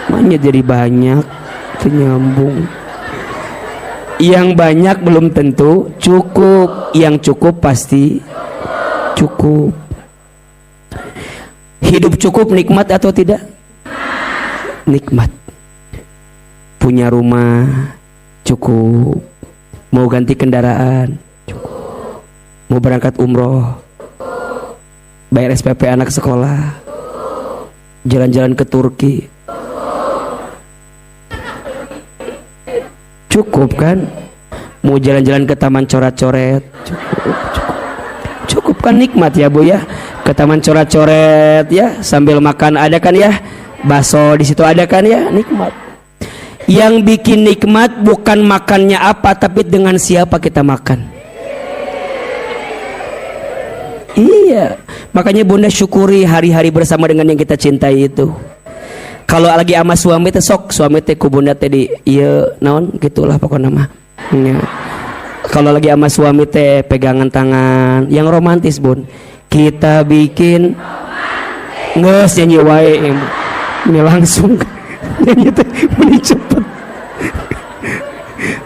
Makanya jadi banyak, penyambung. Yang banyak belum tentu cukup, yang cukup pasti cukup. Hidup cukup nikmat atau tidak? Nikmat. Punya rumah cukup, mau ganti kendaraan cukup, mau berangkat umroh, bayar SPP anak sekolah, jalan-jalan ke Turki cukup kan? Mau jalan-jalan ke taman coret-coret cukup kan? Nikmat ya bu ya, ke taman coret-coret ya, sambil makan ada kan ya, bakso di situ ada kan ya, nikmat. Yang bikin nikmat bukan makannya apa, tapi dengan siapa kita makan. Iya, makanya bunda syukuri hari-hari bersama dengan yang kita cintai itu. Kalau lagi sama suami teh sok suami teh ku bunda teh di ieu naon gitulah pokoknya mah. Ya. Kalau lagi sama suami teh pegangan tangan yang romantis bun. Kita bikin geus nyanyi wae ini langsung nyanyi teh meni cepet.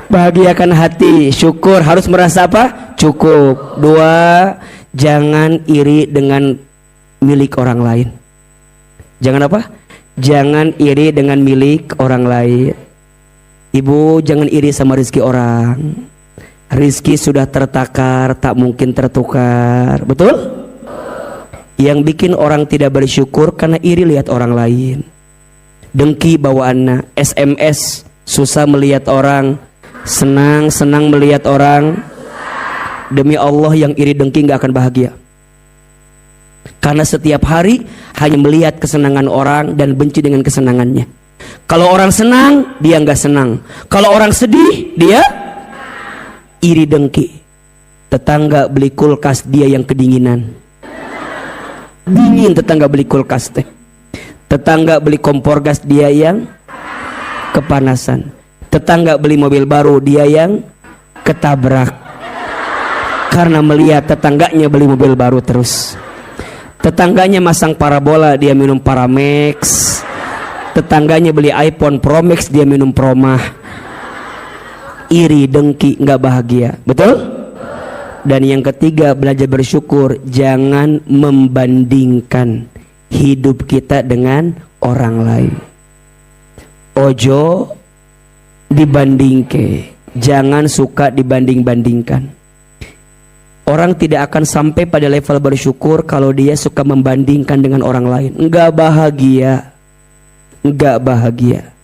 Bahagiakan hati, syukur, harus merasa apa? Cukup. 2, jangan iri dengan milik orang lain. Jangan apa? Jangan iri dengan milik orang lain. Ibu jangan iri sama rezeki orang. Rezeki sudah tertakar, tak mungkin tertukar. Betul? Yang bikin orang tidak bersyukur karena iri lihat orang lain. Dengki bawaanna, SMS, susah melihat orang, senang melihat orang. Demi Allah yang iri dengki gak akan bahagia. Karena setiap hari hanya melihat kesenangan orang dan benci dengan kesenangannya. Kalau orang senang, dia gak senang. Kalau orang sedih, dia iri dengki. Tetangga beli kulkas, dia yang kedinginan. Dingin tetangga beli kulkas teh. Tetangga beli kompor gas, dia yang kepanasan. Tetangga beli mobil baru, dia yang ketabrak. Karena melihat tetangganya beli mobil baru terus. Tetangganya masang parabola, dia minum Paramex. Tetangganya beli iPhone Pro Max, dia minum Promah. Iri, dengki, nggak bahagia. Betul? Dan yang ketiga, belajar bersyukur. Jangan membandingkan hidup kita dengan orang lain. Ojo dibandingke. Jangan suka dibanding-bandingkan. Orang tidak akan sampai pada level bersyukur kalau dia suka membandingkan dengan orang lain. Enggak bahagia. Enggak bahagia.